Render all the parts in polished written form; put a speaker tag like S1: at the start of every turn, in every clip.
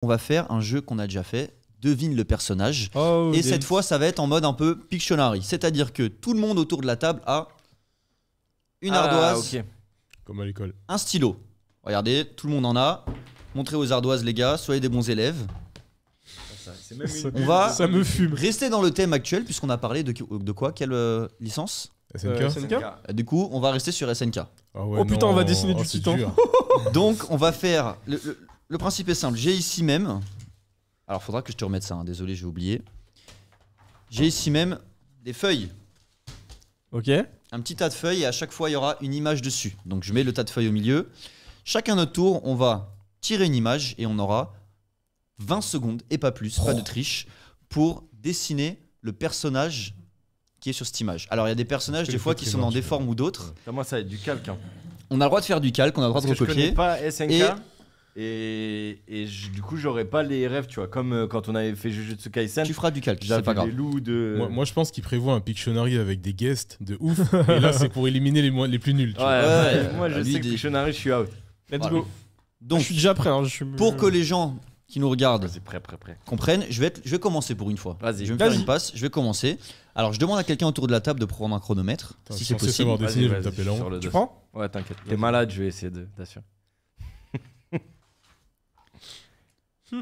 S1: on va faire un jeu qu'on a déjà fait. Devine le personnage.
S2: Oh,
S1: et cette fois, ça va être en mode un peu Pictionary. C'est-à-dire que tout le monde autour de la table a une ardoise,
S3: ok.
S4: Comme à l'école.
S1: un stylo. Regardez, tout le monde en a. Montrez aux ardoises, les gars, soyez des bons élèves. On va
S2: Ça me fume.
S1: rester dans le thème actuel, puisqu'on a parlé de quoi? Quelle licence?
S4: SNK
S2: SNK.
S1: Du coup, on va rester sur SNK.
S4: Ah ouais,
S2: Oh putain, on va
S4: non,
S2: dessiner du
S4: c'est
S2: titan.
S4: dur.
S1: Donc, on va faire. Le principe est simple. J'ai ici même. Alors, faudra que je te remette ça. Hein, désolé, j'ai oublié. J'ai ici même des feuilles.
S2: Ok.
S1: Un petit tas de feuilles et à chaque fois, il y aura une image dessus. Donc, je mets le tas de feuilles au milieu. Chacun notre tour, on va tirer une image et on aura 20 secondes et pas plus, pas de triche, pour dessiner le personnage qui est sur cette image. Alors, il y a des personnages des fois qui sont dans des formes ou d'autres.
S3: Moi, ça va être du calque. Hein.
S1: On a le droit de faire du calque, on a le droit
S3: Parce
S1: de
S3: que je connais
S1: recopier.
S3: pas SNK.
S1: Et-
S3: Du coup, j'aurais pas les rêves, tu vois. Comme quand on avait fait Jujutsu Kaisen.
S1: Tu feras du calque, c'est
S3: J'avais
S1: pas grave.
S3: les loups de.
S4: Moi, je pense qu'il prévoit un Pictionary avec des guests de ouf. Et là, c'est pour éliminer les plus nuls. tu
S3: Ouais,
S4: vois.
S1: Ouais,
S3: moi, je
S1: lui,
S3: sais que
S1: des-
S3: Pictionary, je suis out.
S2: Let's
S1: Voilà.
S2: go.
S1: Donc,
S2: Je suis déjà prêt. Hein. Je suis...
S1: pour que les gens qui nous regardent
S3: Vas-y, prêt.
S1: comprennent, je vais commencer pour une fois.
S3: Vas-y.
S1: Je vais me faire
S2: Vas-y.
S1: une passe, je vais commencer. Alors, je demande à quelqu'un autour de la table de prendre un chronomètre,
S4: Putain,
S1: si
S4: je
S1: c'est
S4: pensais
S1: possible.
S4: savoir dessiner, je vais me
S3: Vas-y,
S4: taper là.
S3: sur le
S2: Tu
S3: dos.
S2: prends?
S3: Ouais, t'inquiète. T'es
S2: Vas-y.
S3: malade, je vais essayer t'assurer.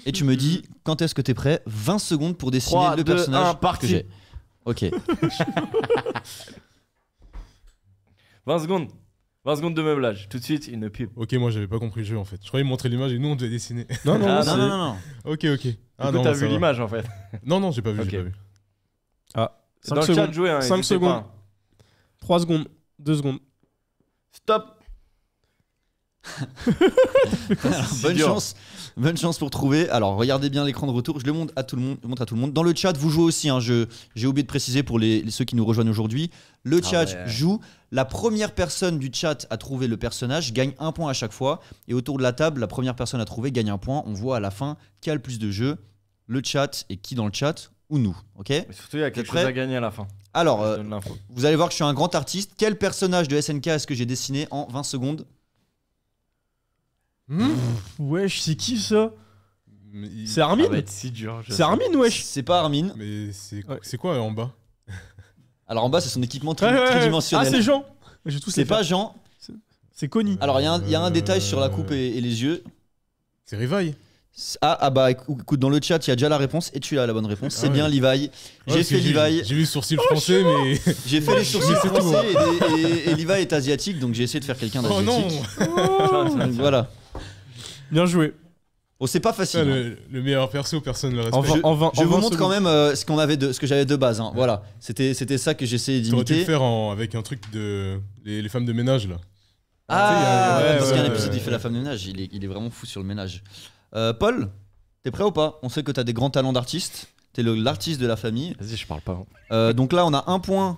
S1: Et tu me dis quand est-ce que t'es prêt. 20 secondes pour dessiner
S3: 3,
S1: le
S3: 2,
S1: personnage
S3: 1, parti.
S1: que j'ai. Ok.
S3: 20 secondes. 20 secondes de meublage. Tout de suite, une pub.
S4: Ok, moi, j'avais pas compris le jeu en fait. Je croyais me montrer l'image et nous, on devait dessiner.
S2: Non, non,
S3: Ah,
S1: Non, non, non, non.
S4: Ok, ok.
S3: Du
S4: Ah
S3: coup,
S4: non,
S3: t'as
S4: ça
S3: vu
S4: va.
S3: l'image en fait.
S4: Non, j'ai pas vu,
S3: Ok.
S4: j'ai pas vu.
S3: C'est dans le chat, jouer. Hein,
S2: 5
S3: n'hésitez
S2: secondes.
S3: pas.
S2: 3 secondes. 2 secondes.
S3: Stop.
S1: Alors, bonne
S3: dur.
S1: chance. Bonne chance pour trouver. Alors, regardez bien l'écran de retour. Je le montre à tout le monde. Je montre à tout le monde. Dans le chat, vous jouez aussi. Hein, j'ai oublié de préciser pour ceux qui nous rejoignent aujourd'hui. Le chat
S3: ouais.
S1: joue. La première personne du chat à trouver le personnage gagne un point à chaque fois. Et autour de la table, la première personne à trouver gagne un point. On voit à la fin qui a le plus de jeux. Le chat et qui dans le chat ou nous. Ok.
S3: Mais surtout, il y a quelque
S1: prêt
S3: chose à gagner à la fin.
S1: Alors,
S3: Je donne l'info.
S1: vous allez voir que je suis un grand artiste. Quel personnage de SNK est-ce que j'ai dessiné en 20 secondes?
S2: Wesh, c'est qui ça?
S4: Mais
S2: C'est
S3: Ça va
S2: Armin?
S3: être si dur. je
S2: C'est
S3: sais.
S2: Armin, wesh.
S1: C'est pas Armin.
S4: Mais c'est
S2: Ouais.
S4: c'est quoi en bas?
S1: Alors en bas, c'est son équipement
S2: Ouais, ouais, ouais. Ah,
S1: tridimensionnel.
S2: c'est Jean. J'ai tous
S1: C'est
S2: les
S1: pas
S2: faire.
S1: Jean.
S2: C'est Connie.
S1: Alors, il y a un détail sur la coupe et les yeux.
S4: C'est Revaille.
S1: Ah bah écoute, dans le chat, il y a déjà la réponse et tu as la bonne réponse. C'est
S4: Ah ouais.
S1: bien Levi.
S4: Ouais,
S1: J'ai
S4: parce
S1: fait
S4: que
S1: Levi.
S4: J'ai vu le sourcil français, mais.
S1: J'ai fait les sourcils
S4: C'est tout.
S1: français et Levi est asiatique, donc j'ai essayé de faire quelqu'un
S4: Oh non!
S1: d'asiatique. Donc, voilà.
S2: Bien joué.
S1: Oh, c'est pas facile.
S4: Ça,
S1: Hein.
S4: le meilleur perso, personne ne le
S2: En
S4: respecte.
S2: vingt- en vingt-
S1: Je
S2: en
S1: vous
S2: 20
S1: montre quand
S2: secondes.
S1: même ce que j'avais de base. Hein. Voilà, c'était ça que j'essayais
S4: T'aurais dû le
S1: d'imiter.
S4: faire avec un truc de. Les femmes de ménage là.
S1: Ah,
S4: Tu sais, il y a-
S1: parce qu'il y a un
S2: ouais,
S1: épisode où il
S4: ouais.
S1: fait la femme de ménage. Il est vraiment fou sur le ménage. Paul, t'es prêt ou pas? On sait que t'as des grands talents d'artiste. T'es l'artiste de la famille.
S3: Vas-y, je parle pas.
S1: Donc là, on a un point.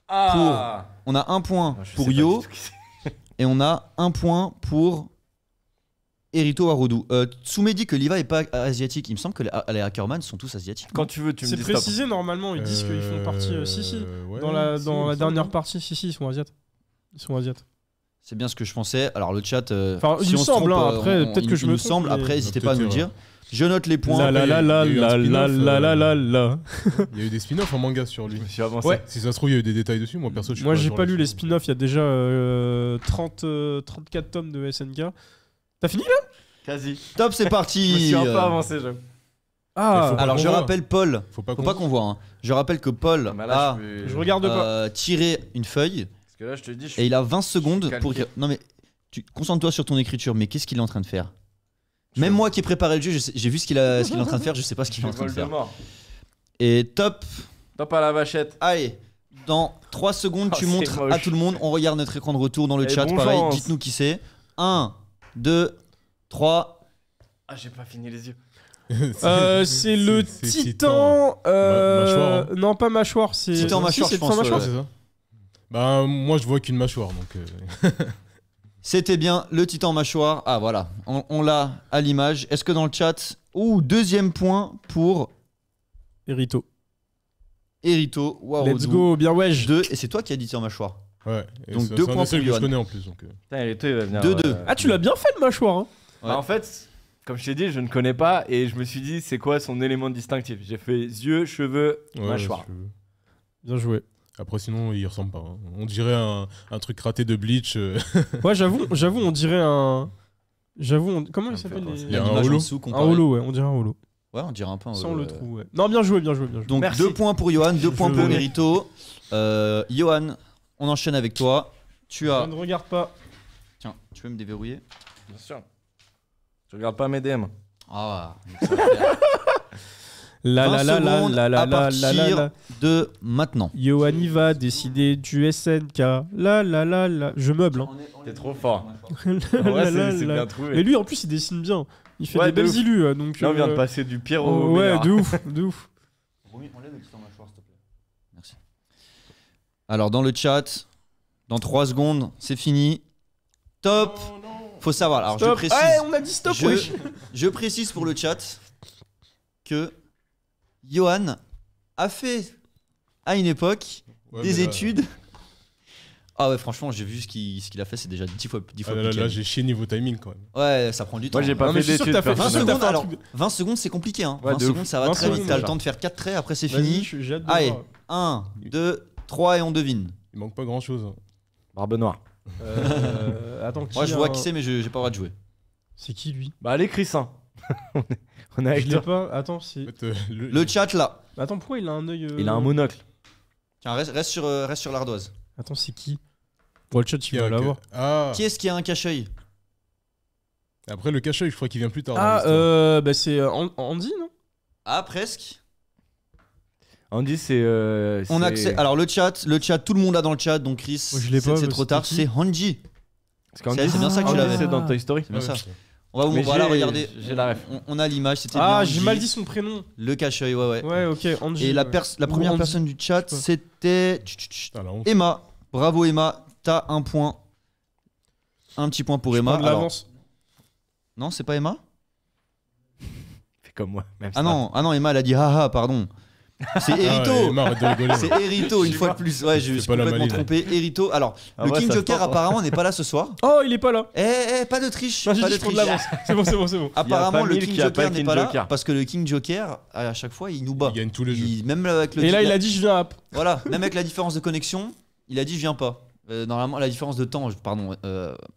S1: On a un point
S3: Ah, je
S1: pour
S3: sais pas
S1: Yo
S3: du tout qui c'est.
S1: et on a un point pour Erito Harudu. Tsumé dit que Liva est pas asiatique. Il me semble que les Hackerman sont tous asiatiques.
S3: Quand tu veux, tu me
S2: C'est
S3: dis stop.
S2: précisé normalement, ils disent qu'ils font partie. Si.
S4: Ouais,
S2: Dans la
S4: si, il me
S2: dernière
S4: semble.
S2: partie, si, ils sont asiates. Ils sont asiates.
S1: C'est bien ce que je pensais. Alors le chat.
S2: Enfin, il
S1: si
S2: me
S1: on se
S2: semble,
S1: trompe,
S2: hein, après, peut-être que je
S1: il
S2: me
S1: nous
S2: trompe,
S1: semble.
S2: mais-
S1: Après, n'hésitez pas à nous le
S4: Peut-être,
S1: dire. Je note les points.
S2: La la la
S4: il y a eu
S2: la
S4: un
S2: la
S4: spin-off,
S2: la la la la.
S4: Il y a eu des spin-offs en manga sur lui.
S3: Je me suis avancé.
S2: Ouais.
S4: Si ça se trouve, il y a eu des détails dessus. Moi, perso, je suis
S2: Moi, j'ai
S4: sur
S2: pas lu les
S4: là-dessus.
S2: spin-offs, il y a déjà 34 tomes de SNK. T'as fini là?
S3: Quasi.
S1: Top, c'est
S3: Je me
S1: parti.
S3: suis un peu avancé, j'avoue.
S4: faut pas
S1: Alors
S4: qu'on
S1: je
S4: voit.
S1: rappelle Paul.
S4: Faut pas
S1: Faut pas qu'on voit. Hein. Je rappelle que Paul
S3: Bah là,
S1: a
S2: Je regarde pas.
S1: tiré une feuille
S3: Parce que là, je te dis, je suis.
S1: et il a 20 secondes pour.
S3: calqué.
S1: Non mais concentre-toi sur ton écriture. Mais qu'est-ce qu'il est en train de faire? Même moi qui ai préparé le jeu, j'ai vu ce qu'il est en train de faire. Je sais pas ce qu'il est en train de faire.
S3: Voldemort.
S1: Et top.
S3: Top à la vachette.
S1: Allez, dans 3 secondes,
S3: Oh,
S1: tu
S3: c'est
S1: montres
S3: moche.
S1: à tout le monde. On regarde notre écran de retour dans le
S3: Et
S1: chat.
S3: bon
S1: Pareil,
S3: chance.
S1: dites-nous qui c'est. 1, 2, 3.
S3: Ah, j'ai pas fini les yeux.
S2: C'est le
S4: c'est
S2: titan.
S4: Mâchoire, hein.
S2: Non, pas mâchoire. C'est
S1: Titan
S2: Si,
S1: mâchoire,
S2: c'est
S1: je pense,
S2: titan
S4: Ouais,
S2: mâchoire.
S4: c'est ça. Bah, moi, je vois qu'une mâchoire, donc.
S1: C'était bien le titan mâchoire. Ah voilà, on l'a à l'image. Est-ce que dans le chat... Ouh, deuxième point pour
S2: Erito.
S1: Erito. Wow,
S2: Let's go, bien wesh.
S1: 2. Et c'est toi qui as dit titan mâchoire.
S4: Ouais. Et
S1: Donc,
S4: c'est-
S1: deux
S4: c'est un
S1: points
S4: des seuls
S1: pour
S4: que je
S1: Johan.
S4: connais en plus. Donc,
S3: Putain, Erito, il va venir.
S1: 2-2.
S2: Ah, tu l'as bien fait le mâchoire. Hein.
S3: Bah, en fait, comme je t'ai dit, je ne connais pas et je me suis dit, c'est quoi son élément distinctif? J'ai fait yeux, cheveux, mâchoire.
S2: Bien joué.
S4: Après, sinon, il ressemble pas. Hein. On dirait un truc raté de Bleach.
S2: Ouais, j'avoue, on dirait un. Comment il
S3: Ça me
S2: s'appelle
S3: fait penser.
S4: Il y a un
S1: l'image en
S4: holo.
S1: dessous
S2: Un
S1: comparé.
S2: holo, ouais, on dirait un holo.
S1: Ouais, on dirait un peu un
S2: Sans
S1: holo,
S2: le trou, ouais. Non, bien joué.
S1: Donc
S3: Merci.
S1: 2 points pour Johan, 2 points
S2: Je
S1: pour
S2: vais-
S1: Nerito. Johan, on enchaîne avec toi. Tu
S2: Je
S1: as.
S2: ne regarde pas.
S1: Tiens, tu peux me déverrouiller?
S3: Bien sûr. Je regarde pas mes DM.
S1: Ah, ça va faire.
S2: La
S1: 20
S2: la la la
S1: secondes
S2: la la
S1: à
S2: la la la
S1: partir
S2: la.
S1: de maintenant.
S2: Johan y va décider du SNK. La la la la. Je meuble, hein.
S3: T'es trop fort.
S2: La,
S3: En vrai,
S2: la,
S3: c'est
S2: la.
S3: bien trouvé.
S2: Et lui, en plus, il dessine bien. Il fait
S3: Ouais,
S2: des
S3: de
S2: belles
S3: ouf.
S2: illus, donc.
S3: Là, on vient de passer du pire au
S2: Ouais,
S3: meilleur.
S2: de ouf, de ouf.
S1: Enlève le petit en mâchoire, s'il te plaît. Merci. Alors, dans le chat, dans 3 secondes, c'est fini. Top. Faut savoir. Alors, je
S2: Stop.
S1: précise.
S2: Ouais, on a dit stop,
S1: je,
S2: wesh.
S1: je précise pour le chat que Johan a fait à une époque
S4: Ouais,
S1: des
S4: mais là-
S1: études. Ah ouais, franchement, j'ai vu ce qu'il a fait, c'est déjà 10 fois
S4: Ah,
S1: plus
S4: là,
S1: quali.
S4: j'ai chié niveau timing quand même.
S1: Ouais, ça prend du temps.
S3: Moi, j'ai pas
S2: Non, mais
S3: fait
S2: je suis sûr que
S3: d'études.
S2: t'as fait-
S1: 20
S2: je suis sûr que
S1: secondes,
S2: t'as fait un
S1: alors
S2: truc
S1: 20 secondes c'est compliqué hein.
S3: Ouais,
S1: 20
S3: de ouf.
S1: secondes ça va
S2: 20
S1: très vite,
S2: secondes,
S1: t'as le
S2: déjà.
S1: temps de faire 4 traits, après c'est
S2: Vas-y,
S1: fini.
S2: j'ai hâte de
S1: Allez,
S2: voir.
S1: 1, 2, 3 et on devine.
S4: Il manque pas grand chose.
S3: Barbe noire.
S2: Attends,
S1: Moi je vois
S2: a
S1: qui
S2: un-
S1: c'est mais j'ai pas le droit de jouer.
S2: C'est qui lui?
S3: Bah, allez, Chris. Hein. On est
S2: Je
S3: avec
S2: l'ai
S3: toi.
S2: pas. Attends,
S4: En
S2: c'est.
S4: fait,
S1: Le chat là.
S2: Attends, pourquoi il a un œil.
S3: Il a un monocle.
S1: Tiens, reste sur l'ardoise.
S2: Attends, c'est qui? Bon, le chat,
S4: qui
S2: il
S4: a
S2: va
S4: que-
S2: l'avoir.
S4: Ah,
S1: Qui est-ce qui a un cache-œil?
S4: après le cache-œil, je crois qu'il vient plus tard. dans
S2: Ah,
S4: l'histoire.
S2: bah c'est Andy, non?
S1: Ah presque.
S3: Andy, c'est.
S1: On a accès. Alors le chat, tout le monde a dans le chat donc Chris,
S2: Moi, je l'ai pas,
S1: c'est
S2: mais
S1: trop
S2: c'était
S1: tard,
S2: qui
S1: c'est Hanji.
S3: Parce qu'Andy,
S1: c'est bien ça que tu
S3: Andy,
S1: l'avais.
S3: C'est dans Toy Story.
S1: C'est bien ça.
S4: putain.
S1: On va
S3: Mais
S1: voilà
S3: j'ai-
S1: regarder.
S3: j'ai la ref.
S1: On a l'image, c'était
S2: Ah,
S1: bien
S2: j'ai
S1: Hanji.
S2: mal dit son prénom.
S1: Le cache-œil, ouais.
S2: Ouais, ok, Andy.
S1: Et la
S2: ouais.
S1: première
S2: Andy.
S1: personne du chat,
S2: Je sais pas.
S1: c'était
S4: Putain, la honte.
S1: Emma. Bravo Emma, t'as un point. Un petit point pour
S2: Je
S1: Emma.
S2: prends de
S1: Alors,
S2: l'avance.
S1: non, c'est pas Emma?
S3: Fais comme moi. Même
S1: Ah non, Emma elle a dit haha, pardon. C'est
S4: Ah,
S1: Erito.
S4: Emma, arrête de rigoler.
S1: C'est Erito une fois de plus. Ouais, je
S4: C'est
S1: suis
S4: pas la
S1: complètement
S4: maline.
S1: trompé. Erito. Alors,
S3: Ah
S1: le
S3: ouais,
S1: King
S3: ça se
S1: Joker
S3: tente, hein.
S1: apparemment n'est pas là ce soir.
S2: Oh, il est pas là.
S1: Pas de triche.
S2: Non, j'ai
S1: Pas
S2: dit
S1: de
S2: je prends de
S1: triche.
S2: l'avance. C'est bon, c'est bon, c'est bon.
S1: Apparemment,
S3: pas
S1: le
S3: mille
S1: King
S3: qui a
S1: Joker
S3: pas
S1: n'est
S3: King
S1: pas là
S3: Joker.
S1: parce que le King Joker, à chaque fois, il nous bat.
S4: Il gagne tous les jeux.
S1: Même avec le
S2: Et là, il a dit je viens à.
S1: Voilà, même avec la différence de connexion, il a dit je viens pas. Normalement, la différence de temps, pardon,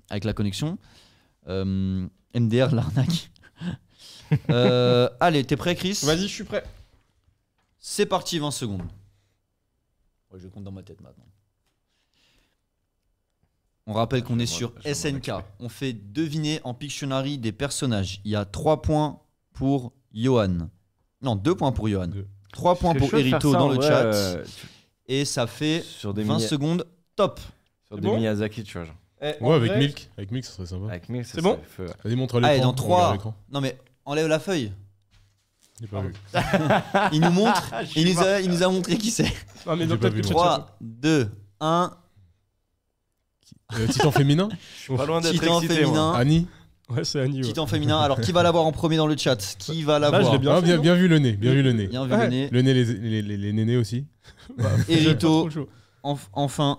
S1: avec la connexion. MDR, l'arnaque. Allez, t'es prêt, Chris?
S2: Vas-y, je suis prêt.
S1: C'est parti, 20 secondes. Ouais, je compte dans ma tête maintenant. On rappelle qu'on est sur SNK. On fait deviner en Pictionary des personnages. Il y a 3 points pour Johan. Non, 2 points pour Johan. 3 points pour Erito dans le chat. Et ça fait
S3: Sur des
S1: 20 secondes top.
S3: Sur
S2: C'est
S3: des
S2: bon
S3: Miyazaki, tu vois. Genre.
S4: Ouais, avec Milk. Avec Milk, ça serait sympa.
S3: Avec Milk,
S2: C'est bon
S3: feu.
S4: Vas-y, montre
S1: Allez,
S4: l'écran.
S1: dans
S4: on regarde
S1: 3.
S4: l'écran.
S1: Non, mais enlève la feuille.
S4: J'ai pas vu.
S1: Il nous montre. il nous a montré qui c'est.
S2: Ah, mais
S4: J'ai
S2: donc
S4: pas
S2: peut-être
S4: vu,
S2: que tu
S4: moi.
S2: as
S1: 3, 2, 1.
S4: Titan féminin
S3: Je suis pas loin d'être
S1: Titan
S3: excité,
S1: féminin.
S3: moi.
S4: Annie.
S2: Ouais, c'est Annie. Ouais.
S1: Titan féminin. Alors, qui va l'avoir en premier dans le chat? Qui va
S2: Là, je
S1: l'avoir?
S2: l'ai bien
S4: Ah,
S2: fait,
S4: bien,
S2: non
S4: bien vu le nez. Bien vu le nez.
S1: Bien vu
S2: Ouais.
S1: le nez.
S4: Le nez, les nénés aussi.
S1: Erito,
S2: Trop chaud.
S1: enfin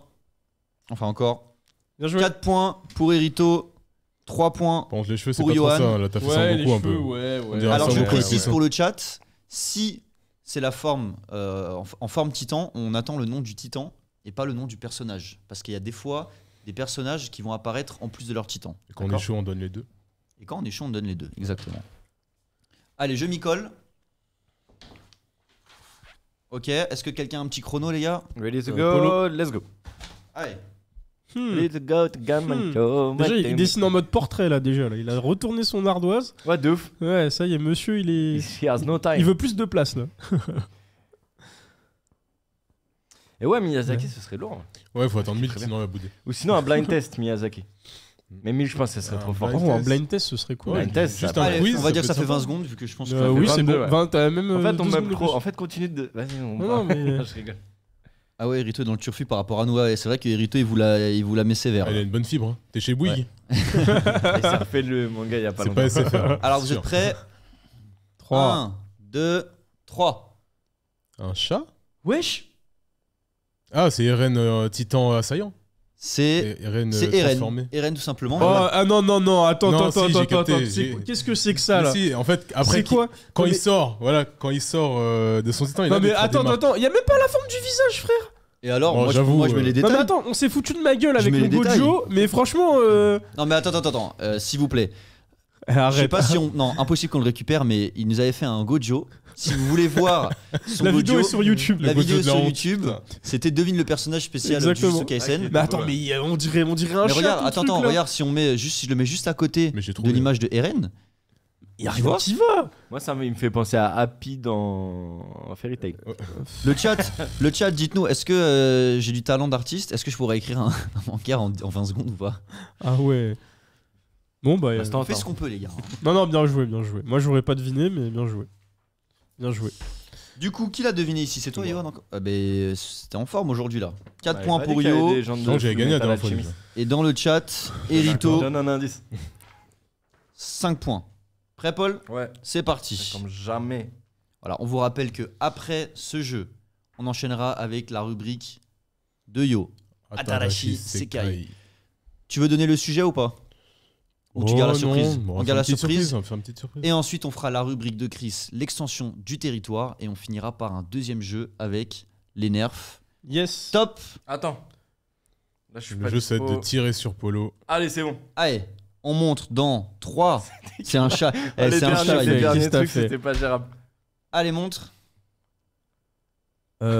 S1: encore.
S2: Bien joué.
S1: 4 points pour Erito. 3 points.
S4: Par contre, les cheveux, c'est
S1: Pour
S4: pas trop
S1: Johan.
S4: ça. Là, t'as fait ça
S2: Ouais,
S4: en
S2: les
S4: beaucoup un
S2: cheveux,
S4: peu.
S2: ouais,
S4: On
S2: ouais.
S4: dirait
S1: Alors,
S4: ça
S1: je
S4: beaucoup,
S1: précise
S4: écoute.
S1: pour le chat, si c'est la forme en forme titan, on attend le nom du titan et pas le nom du personnage. Parce qu'il y a des fois des personnages qui vont apparaître en plus de leur titan.
S4: Et quand on est
S1: D'accord
S4: chaud, on donne les deux.
S1: Et quand on est chaud, on donne les deux. Exactement. Allez, je m'y colle. Ok, est-ce que quelqu'un a un petit chrono, les gars?
S3: Ready to
S2: Polo.
S3: go, let's go.
S1: Allez.
S3: Ready to go, to Gammon Show,
S2: Déjà,
S3: my
S2: il
S3: team.
S2: dessine en mode portrait là déjà. Là. Il a retourné son ardoise.
S3: Ouais, de ouf.
S2: Ouais, ça y est, monsieur, il est.
S3: He has no time.
S2: Il veut plus de place là.
S3: Et ouais, Miyazaki, ce serait lourd.
S4: Ouais, faut attendre 1000,
S3: Très bien.
S4: sinon il va bouder.
S3: Ou sinon, un blind test Miyazaki. Mais 1000, je pense que ce serait
S4: Un
S3: trop fort.
S4: blind
S2: Oh, un
S4: test.
S2: blind test, ce serait cool.
S3: Blind test,
S4: juste
S3: ça
S4: un
S3: va.
S1: Allez,
S4: quiz,
S1: on va dire que
S4: peut
S1: ça
S4: être
S1: fait 20
S4: sympa.
S1: secondes, vu que je pense que
S3: fait
S2: Oui, c'est
S3: 22,
S2: bon.
S3: ouais.
S2: 20, t'as même.
S3: En fait,
S2: 2
S3: on met
S2: secondes de
S3: pro.
S2: plus.
S3: En fait, continue de. Vas-y, on
S2: Non, non, mais-
S3: Je rigole.
S1: Ah ouais, Erito est dans le turfu par rapport à nous. Et c'est vrai que Erito, il vous la met sévère.
S4: Elle a une bonne fibre. Hein. T'es chez Bouygues.
S3: Il s'est refait le manga il y a pas
S4: C'est
S3: longtemps.
S4: pas SFR.
S1: Alors, vous
S4: Sûr.
S1: êtes prêts?
S2: 3.
S1: 1, 2, 3.
S4: Un chat
S2: Wesh.
S4: Ah, c'est Eren Titan assaillant.
S1: C'est
S4: Eren
S1: Eren.
S4: transformé.
S1: Eren tout simplement.
S2: Oh,
S1: Voilà.
S2: ah non, attends,
S4: Non,
S2: attends,
S4: si, j'ai
S2: attends,
S4: capté,
S2: attends.
S4: j'ai-
S2: Qu'est-ce que c'est que ça
S4: Mais
S2: là?
S4: si, en fait, après,
S2: C'est quoi?
S4: quand
S2: Non,
S4: il
S2: mais-
S4: sort, voilà, quand il sort de son titan, il
S2: Non
S4: a
S2: mais
S4: des traits
S2: attends,
S4: des marques.
S2: attends, y a même pas la forme du visage, frère.
S1: Et alors,
S4: Bon,
S1: moi,
S4: j'avoue,
S1: moi je mets les
S2: Non
S1: détails.
S2: mais attends, on s'est foutu de ma gueule
S1: Je
S2: avec
S1: mets
S2: le
S1: les détails.
S2: Gojo, mais franchement.
S1: Non mais attends, s'il vous plaît. Je sais
S2: Arrête.
S1: pas si on. Non, impossible qu'on le récupère, mais il nous avait fait un Gojo. Si vous voulez voir son
S2: La
S1: Gojo,
S2: vidéo est sur YouTube.
S1: la
S4: Le Gojo
S1: vidéo est
S4: de la
S1: sur
S4: honte,
S1: YouTube.
S4: putain.
S1: C'était devine le personnage spécial de
S2: Exactement.
S1: Jujutsu Kaisen.
S2: Mais attends,
S4: Ouais.
S2: mais on dirait un
S1: Mais
S2: chat.
S1: regarde,
S2: ton
S1: attends,
S2: truc, là.
S1: regarde si on met juste, si je le mets juste à côté
S4: Mais j'ai
S1: de
S4: trouvé.
S1: l'image de Eren.
S2: Y a
S1: Tu
S2: rien
S1: vois
S2: qui va.
S3: Moi, ça il me fait penser à Happy dans Fairy Tail.
S1: Le chat, dites-nous, est-ce que j'ai du talent d'artiste? Est-ce que je pourrais écrire un manga en 20 secondes ou pas?
S2: Ah ouais. Bon bah.
S3: Bah, c'est en
S1: On fait
S3: temps.
S1: ce qu'on peut, les gars.
S2: Non, bien joué, bien joué. Moi j'aurais pas deviné, mais bien joué. Bien joué.
S1: Du coup, qui l'a deviné ici? C'est toi,
S3: Moi.
S1: Yohan encore? C'était en forme aujourd'hui là. 4
S3: Ouais,
S1: points
S3: pas
S1: pour
S3: dit qu'il y avait
S1: Yo.
S3: des gens de
S4: Non, j'avais gagné la
S3: Fullmetal
S4: dernière fois
S3: Alchemist.
S4: déjà.
S1: Et dans le chat, Erito,
S3: Donne un indice.
S1: 5 points. Prêt, Paul?
S3: Ouais.
S1: C'est parti.
S3: Comme jamais.
S1: Voilà, on vous rappelle que après ce jeu, on enchaînera avec la rubrique de Yo. Atarashi Sekai. Tu veux donner le sujet ou pas? Ou tu gardes la surprise?
S4: Bon,
S1: On garde la
S4: fait une petite
S1: surprise.
S4: On va faire une petite surprise.
S1: Et ensuite, on fera la rubrique de Chris, l'extension du territoire. Et on finira par un deuxième jeu avec les nerfs.
S2: Yes.
S1: Top.
S3: Attends. Là, je suis
S4: Le
S3: pas
S4: jeu, c'est
S3: dispo.
S4: de tirer sur Polo.
S3: Allez, c'est bon.
S1: Allez, on montre dans 3. C'est un chat. Eh,
S3: Les
S1: c'est un
S3: derniers-
S1: chat.
S3: les
S1: il est-
S3: derniers
S2: Qu'est-ce que t'as
S3: trucs,
S2: fait
S3: c'était pas gérable.
S1: Allez, montre.
S3: Genre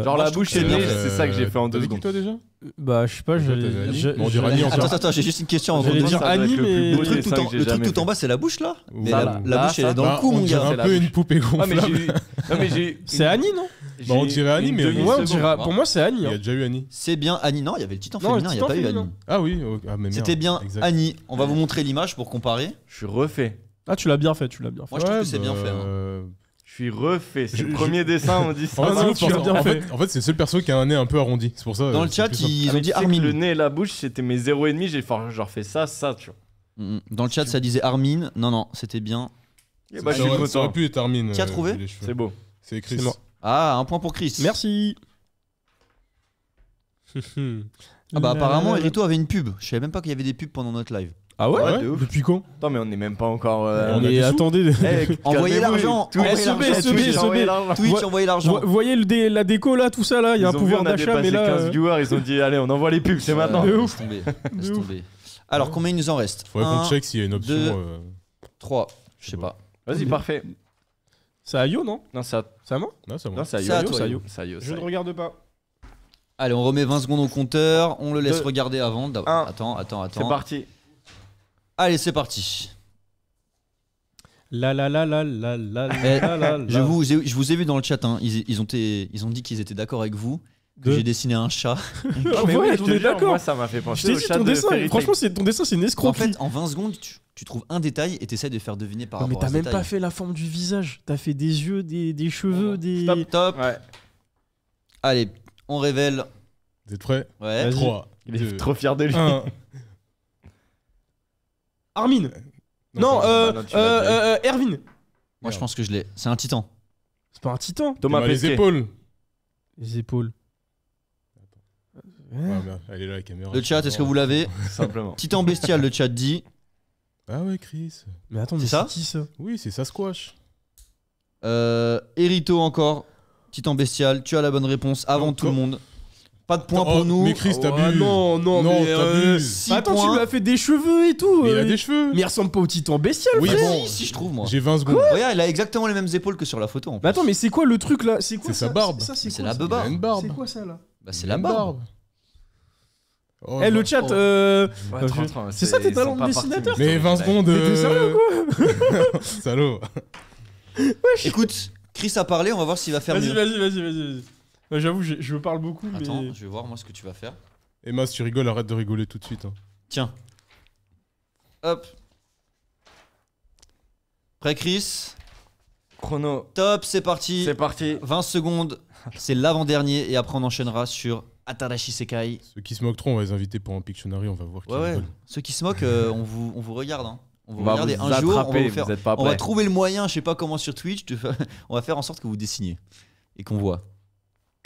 S1: Moi,
S3: la
S1: je trouve
S3: bouche
S1: que
S3: est
S1: c'est bien
S3: née,
S1: fait.
S3: c'est ça que j'ai fait en 2
S4: T'avais
S3: secondes.
S4: qui toi déjà?
S2: Bah je sais pas,
S4: Toi, t'avais Annie Bon, on dirait Annie encore.
S1: Attends, j'ai juste une question avant de
S2: J'allais
S1: dire.
S2: dire
S3: Ça doit être
S2: Annie,
S3: le plus
S2: mais.
S3: beau
S1: Le truc
S3: dessin
S1: tout en,
S3: que j'ai
S1: le truc
S3: jamais
S1: tout en
S3: fait.
S1: bas, c'est la bouche là. Mais
S3: Ça,
S1: la
S3: là,
S1: bouche, elle
S3: ça.
S1: est dans le
S4: Bah,
S1: cou,
S4: on
S1: mon
S4: dirait
S1: gars.
S3: C'est
S4: un
S3: la
S4: peu
S3: bouche.
S4: une poupée
S3: Ah, mais
S4: gonflable.
S3: j'ai eu. Non, mais j'ai.
S2: C'est Annie, non?
S4: Bah, on dirait Annie, mais
S2: Ouais, on
S3: demi-seconde.
S2: dirait. Pour moi, c'est Annie.
S4: Il y a
S2: hein.
S4: déjà eu Annie.
S1: C'est bien Annie. Non, il y avait le titan
S2: Non, le
S1: féminin, il n'y a
S2: titan
S1: pas eu
S2: féminin.
S1: Annie.
S4: Ah oui, ah, mais merde.
S1: C'était bien
S4: Exact.
S1: Annie. On va vous montrer l'image pour comparer.
S3: Je suis refait.
S2: Ah, tu l'as bien fait, tu l'as bien fait.
S1: Moi, je trouve que c'est bien fait. hein.
S3: Je suis refait. C'est
S4: Je-
S3: le premier dessin, on dit ça.
S4: En fait,
S2: non,
S4: c'est ouf,
S2: tu l'as
S4: parce
S2: bien
S4: qu'en
S2: fait.
S4: en fait, c'est le seul perso qui a un nez un peu arrondi. C'est pour ça.
S1: Dans le
S4: c'est
S1: chat,
S4: plus simple.
S1: ils
S3: Ah,
S1: ont
S3: mais
S1: dit
S3: tu sais que
S1: Armin.
S3: le nez et la bouche, c'était mes 0,5. J'ai genre fait ça, tu vois.
S1: Dans le chat, ça disait Armin. Non, c'était bien.
S3: Et bah, je
S4: Ça
S3: suis
S4: aurait- ça aurait
S3: content.
S4: pu être Armin.
S1: Qui a trouvé
S4: les cheveux.
S3: C'est beau.
S4: C'est écrit.
S2: C'est moi.
S1: Ah, un point pour Chris.
S2: Merci.
S1: Ah bah apparemment, Erito avait une pub. Je savais même pas qu'il y avait des pubs pendant notre live.
S2: Ah ouais,
S4: Ouais,
S3: de ouf.
S2: Depuis quand?
S3: Attends, mais on est même pas encore.
S4: On a
S2: Mais
S4: des sous.
S2: attendez.
S1: Envoyez
S3: calmez-vous.
S1: l'argent.
S3: Twitch,
S1: Envoyez
S2: SEB,
S1: l'argent.
S2: SEB,
S1: Twitch,
S2: SEB.
S3: envoyez l'argent.
S1: Twitch, envoyez l'argent.
S2: Voyez la déco là, tout ça là, il y a un
S3: Ils ont vu,
S2: pouvoir
S3: on a
S2: d'achat, mais
S3: dépassé
S2: là.
S3: 15 viewers, ils ont dit allez, on envoie les pubs, c'est maintenant.
S2: De
S1: Laisse
S2: ouf.
S1: tomber. Laisse
S2: De ouf.
S1: tomber. Alors, combien il nous en reste
S4: Faudrait qu'on
S1: 1,
S4: check s'il y a une option.
S1: 2, 3. Je sais
S4: Ouais.
S1: pas.
S3: Vas-y, parfait.
S2: C'est à Yo, non?
S3: Non, ça.
S2: C'est à moi?
S4: Non, c'est bon.
S3: Non, c'est à
S1: C'est à
S3: Yo.
S1: toi,
S3: C'est à
S1: Yo.
S3: Yo. C'est à Yo.
S2: Je ne regarde pas.
S1: Allez, on remet 20 secondes au compteur. On le laisse
S3: Deux.
S1: regarder avant.
S3: Un.
S1: Attends.
S3: C'est parti.
S1: Allez, c'est parti.
S2: La la la la la la
S1: Eh,
S2: la la la.
S1: Je vous ai vu dans le chat. Hein. Ils ont dit qu'ils étaient d'accord avec vous. Que
S2: De-
S1: j'ai dessiné un chat.
S2: Ah
S3: mais
S2: ouais,
S3: oui, je
S2: on
S3: te
S2: est
S3: jure,
S2: d'accord.
S3: moi, ça m'a fait
S2: Je
S3: penser
S2: t'ai
S3: au
S2: dit
S3: chat
S2: ton
S3: de
S2: dessin,
S3: Fairy Tail.
S2: franchement, ton dessin, c'est une
S1: En
S2: escroquerie.
S1: fait, en 20 secondes, tu trouves un détail et t'essaies de faire deviner par
S2: Non, mais
S1: rapport à
S2: t'as
S1: ce
S2: même
S1: détail.
S2: pas fait la forme du visage. T'as fait des yeux, des cheveux, des.
S1: Top, top.
S3: Ouais.
S1: Allez, on révèle.
S4: Vous êtes prêts
S1: Ouais.
S2: Vas-y.
S4: 3,
S3: Il est
S4: 2,
S3: trop fier de lui.
S4: 1.
S2: Armin. Non,
S3: bah non, tu l'as
S2: Erwin.
S1: Moi, je pense que je l'ai. C'est un titan.
S2: C'est pas un titan.
S3: Thomas
S4: les
S3: Pesquet.
S4: épaules.
S2: Les épaules.
S4: Ah, merde, elle est là la caméra.
S1: Le chat, est-ce que vous l'avez?
S3: Simplement.
S1: Titan bestial, le chat dit.
S4: Ah ouais, Chris.
S2: Mais attends, mais
S1: C'est ça
S2: c'est qui ça?
S4: Oui, c'est Sasquatch.
S1: Erito encore. Titan bestial, tu as la bonne réponse avant
S4: Non,
S1: tout le
S4: toi-
S1: monde. Pas de point
S4: Oh,
S1: pour nous.
S4: Mais Chris,
S2: Oh,
S4: t'abuses.
S2: non,
S4: Non,
S2: mais.
S4: t'abuses.
S1: 6
S2: Attends,
S1: points.
S2: tu lui as fait des cheveux et tout.
S4: Mais il a des cheveux.
S2: Mais il ressemble pas au titan bestial,
S4: Oui,
S2: frère.
S4: bon.
S1: Si, je trouve, moi.
S4: J'ai 20 secondes.
S1: Regarde, il a exactement les mêmes épaules que sur la photo. En plus.
S2: Mais attends, mais c'est quoi le truc là? C'est quoi
S4: C'est
S2: ça
S4: sa barbe.
S2: Ça, c'est
S1: C'est
S2: quoi,
S1: la
S2: ça
S4: Il
S1: beba.
S4: a une barbe.
S2: C'est quoi ça là?
S1: Bah, c'est
S4: Il a
S1: la
S4: une
S1: barbe.
S4: Oh,
S2: Eh, le
S4: bah.
S2: chat,
S3: Ouais, 30,
S2: c'est ça tes talents de dessinateur?
S4: Mais 20 secondes.
S2: Mais t'es sérieux ou quoi?
S4: Salaud.
S1: Écoute, Chris a parlé, on va voir s'il va faire
S2: Vas-y,
S1: mieux.
S2: vas-y. Ouais, j'avoue, je parle beaucoup, mais.
S1: Attends, je vais voir moi ce que tu vas faire.
S4: Emma, si tu rigoles, arrête de rigoler tout de suite. Hein.
S1: Tiens. Hop. Prêt, Chris?
S3: Chrono.
S1: Top, c'est parti.
S3: C'est parti.
S1: 20 secondes, c'est l'avant-dernier et après on enchaînera sur Atarashi Sekai.
S4: Ceux qui se moquent trop, on va les inviter pour un Pictionary, on va voir qui
S1: Ouais, ouais.
S4: rigole.
S1: Ceux qui se moquent, on vous regarde. Hein. On vous
S3: On va
S1: regarde et
S3: vous
S1: un jour, on va,
S3: attraper,
S1: vous faire,
S3: vous êtes pas
S1: on va
S3: prêts.
S1: trouver le moyen, je sais pas comment sur Twitch, on va faire en sorte que vous dessiniez et qu'on voit.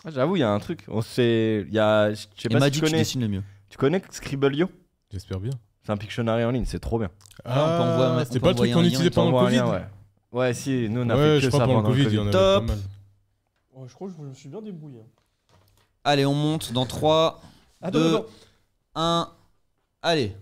S3: Ah, j'avoue, il y a un truc. On sait. Il y a. Je sais
S1: Et
S3: pas
S1: m'a
S3: si
S1: dit
S3: tu
S1: que tu
S3: connais.
S1: dessines le mieux.
S3: Tu connais Scribblio?
S4: J'espère bien.
S3: C'est un Pictionary en ligne, c'est trop bien.
S1: Ah, on peut envoyer-
S4: c'était
S1: on
S4: pas le
S1: peut
S4: truc qu'on
S1: envoyer un
S4: utilisait
S1: lien,
S4: pendant le
S3: T'envoies un
S4: Covid.
S3: lien, ouais. Ouais, si, nous on a
S4: Ouais,
S3: fait
S4: je
S3: que
S4: crois
S3: ça
S4: pendant
S3: pendant
S4: le Covid, il y en avait pas
S1: Top.
S4: mal.
S2: Oh, je crois que je me suis bien débrouillé.
S1: Allez, on monte dans 3,
S2: Attends,
S1: 2,
S2: attends.
S1: 1. Allez,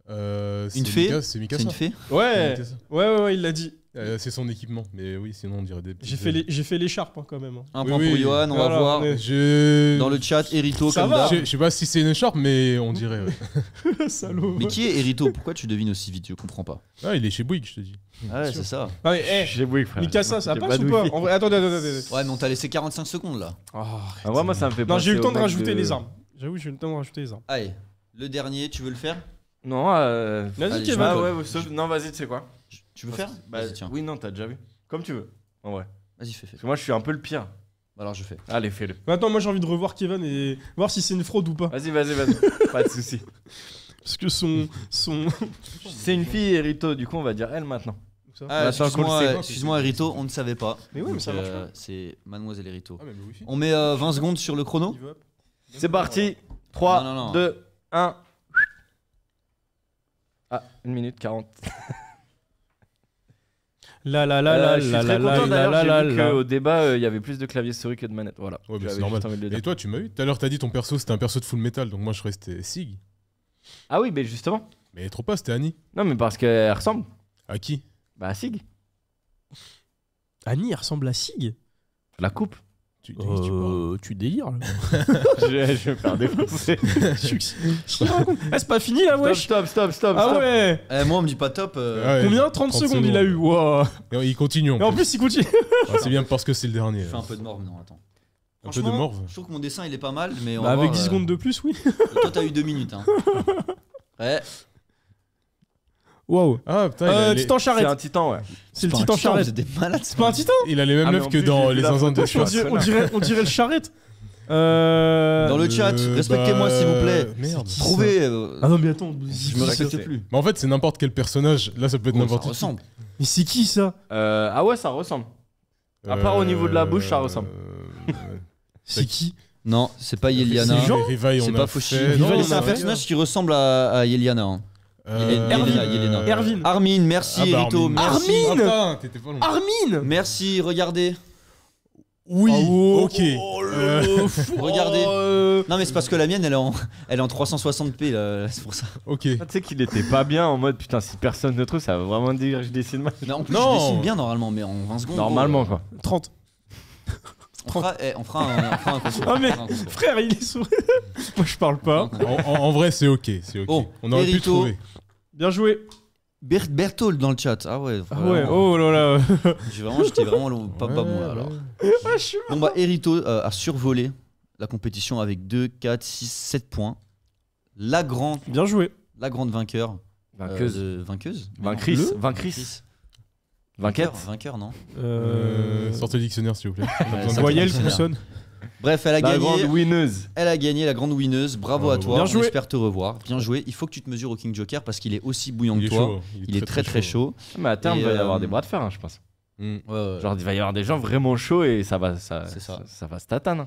S4: C'est
S1: Une fée
S4: C'est
S1: c'est
S4: Mikasa.
S1: une fée.
S2: Ouais.
S4: C'est Mikasa.
S2: Ouais, il l'a dit.
S4: C'est son équipement, mais oui, sinon on dirait des.
S2: J'ai fait l'écharpe hein, quand même. hein.
S1: Un
S4: Oui,
S1: point
S4: oui.
S1: pour Johan, on va
S2: Voilà,
S1: voir.
S2: on est-
S1: Dans le chat, Erito,
S2: Ça
S1: comme
S2: va.
S1: d'hab.
S4: Je sais pas si c'est une écharpe, mais on dirait. Ouais.
S2: Salaud.
S1: Mais qui est Erito? Pourquoi tu devines aussi vite? Je comprends pas.
S4: Ah, il est chez Bouygues, je te dis.
S1: Ah ouais, c'est ça.
S2: Ah, mais,
S3: J'ai Bouygues, frère.
S2: Mikasa, ça
S3: J'ai
S2: passe
S3: pas
S2: ou
S3: de
S2: pas
S3: wifi.
S2: En vrai, attendez.
S1: Ouais, mais on t'a laissé 45 secondes là.
S3: Ah, ouais, moi ça me fait
S2: Non, j'ai eu le
S3: penser
S2: temps de
S3: au mec
S2: rajouter les armes. J'avoue, j'ai eu le temps de rajouter les armes.
S1: Allez, le dernier, tu veux le faire?
S3: Non,
S2: Vas-y,
S1: Allez,
S2: Kevin.
S3: Ah
S1: je-
S3: ouais, non, vas-y, tu sais quoi?
S1: Tu veux faire?
S3: Bah,
S1: Vas-y, tiens.
S3: oui, non, t'as déjà vu. Comme tu veux. En vrai.
S1: Vas-y, fais.
S3: Parce que moi je suis un peu le pire.
S1: Alors je fais.
S3: Allez, fais-le.
S2: Mais attends, moi j'ai envie de revoir Kevin et voir si c'est une fraude ou pas.
S3: Vas-y. Pas de soucis.
S2: Parce que son.
S3: C'est une fille, Erito, du coup on va dire elle maintenant.
S1: Ah,
S3: Maintenant qu'on
S1: excuse-moi,
S3: le sait.
S1: excuse-moi, Erito, on ne savait pas.
S2: Mais oui, mais ça
S1: Donc,
S2: marche pas.
S1: C'est Mademoiselle Erito.
S4: Ah, mais le wifi.
S1: On met 20 secondes sur le chrono.
S3: C'est parti. 3,
S1: Non, non, non.
S3: 2, 1. Ah, 1 minute 40.
S2: La la la la
S3: Je suis
S2: la
S3: très
S2: la la
S3: content
S2: la
S3: d'ailleurs,
S2: la
S3: j'ai vu
S2: la.
S3: qu'au débat il y avait plus de clavier souris que de manette. Voilà.
S4: Ouais, bah,
S3: J'avais
S4: c'est normal.
S3: juste envie de le dire.
S4: Et toi, tu m'as eu tout à l'heure, t'as dit ton perso c'était un perso de Full Metal, donc moi je croyais que c'était Sig.
S3: Ah oui, mais justement.
S4: Mais trop pas, c'était Annie.
S3: Non, mais parce qu'elle ressemble.
S4: À qui?
S3: Bah, à Sig.
S2: Annie elle ressemble à Sig.
S3: La coupe.
S4: Tu parles.
S2: Tu délires là.
S3: je vais me faire défoncer.
S2: Eh, c'est pas fini là, wesh.
S3: Stop.
S2: Ah ouais.
S1: Eh, moi, on me dit pas top.
S4: Ouais,
S2: Combien 30 secondes il a eu. Wow.
S4: Et il continue.
S2: Et en plus, il continue.
S4: Ah, c'est bien parce que c'est le dernier.
S1: Je fais un peu de morve, non, attends.
S4: Un peu de
S1: Franchement,
S4: morve.
S1: Je trouve que mon dessin il est pas mal, mais on
S2: Bah,
S1: va
S2: avec
S1: voir,
S2: 10 secondes de plus, oui.
S1: Toi, t'as eu 2 minutes. Hein. Ouais.
S2: Waouh.
S4: Ah putain,
S2: Titan
S3: C'est
S2: charrette.
S3: un titan, ouais.
S2: C'est le
S1: pas un
S2: titan charrette.
S1: Vous êtes des malades.
S2: C'est pas un titan.
S4: il a les mêmes
S3: Ah, mais
S4: lèvres
S3: en
S4: que
S3: plus,
S4: dans
S3: j'ai vu
S4: les
S3: la
S4: zinzins de
S3: photo,
S4: Schwarz.
S2: On dirait le charrette.
S1: Dans le chat, respectez-moi s'il vous plaît.
S4: Merde.
S1: Trouvez.
S2: Ah non, mais attends.
S1: Je me respecte plus.
S4: Mais en fait, c'est n'importe quel personnage. Là, ça peut être
S1: Oh, ça
S4: n'importe qui.
S1: ressemble.
S2: Mais c'est qui ça?
S3: Ah ouais, ça ressemble. À part au niveau de la bouche, ça ressemble.
S2: C'est qui?
S1: Non, c'est pas Yeliana.
S2: C'est Jean
S4: Rivaille,
S1: C'est
S4: on
S1: pas
S4: a
S1: Fauchi.
S4: fait.
S2: Rivaille,
S1: Non,
S2: on
S1: c'est
S2: a
S1: un
S2: fait.
S1: personnage qui ressemble à Yeliana. hein. Yelena.
S2: Erwin.
S1: Armin, merci
S4: Ah bah,
S1: Erito,
S4: Armin.
S1: merci.
S2: Armin.
S4: Attends, t'étais pas loin.
S2: Armin.
S1: Merci, regardez.
S4: Oui,
S2: Oh,
S4: ok.
S1: Regardez. Non mais c'est parce que la mienne elle est en 360p là, c'est pour ça.
S4: Ok.
S3: Ah, tu sais qu'il était pas bien en mode putain, si personne ne trouve, ça va vraiment dire que je dessine mal.
S1: Mais en plus
S4: Non.
S1: je dessine bien normalement, mais en 20 secondes.
S3: Normalement, quoi.
S2: 30.
S1: On fera un concours.
S2: Ah, mais
S1: On fera un concours.
S2: frère, il est sourd. Moi, je parle pas.
S4: En vrai, c'est ok. C'est ok.
S1: Oh,
S4: On aurait pu
S1: Erito.
S4: trouver.
S2: Bien joué.
S1: Berthold dans le chat. Ah ouais.
S2: Ah ouais, oh là là.
S1: J'étais vraiment pas bon là alors.
S2: Ah, je suis
S1: Bon bah Erito a survolé la compétition avec 2, 4, 6, 7 points. La grande
S2: bien joué.
S1: vainqueur.
S3: Vainqueuse.
S1: Vainqueuse
S3: Vaincris.
S1: Le
S3: Vaincris. Vainquette.
S1: Vainqueur, non.
S4: Sortez le dictionnaire, s'il vous plaît. On a besoin de-
S2: Voyelle,
S1: dictionnaire.
S2: consonne.
S1: Bref, elle a
S3: La
S1: gagné.
S3: grande winneuse.
S1: Elle a gagné, la grande winneuse. Bravo à toi.
S2: Bien
S1: On
S2: joué.
S1: espère te revoir. Bien joué. Il faut que tu te mesures au King Joker parce qu'il est aussi bouillant
S4: Il
S1: que
S4: est
S1: toi.
S4: chaud.
S1: Il est très chaud.
S3: Mais à terme,
S1: Et,
S3: il va y avoir
S1: euh,
S3: des bras de fer, hein, je pense.
S4: Mm.
S1: Ouais.
S3: Genre, il va y avoir des gens vraiment chauds et ça va
S1: C'est ça.
S3: ça va se tatane.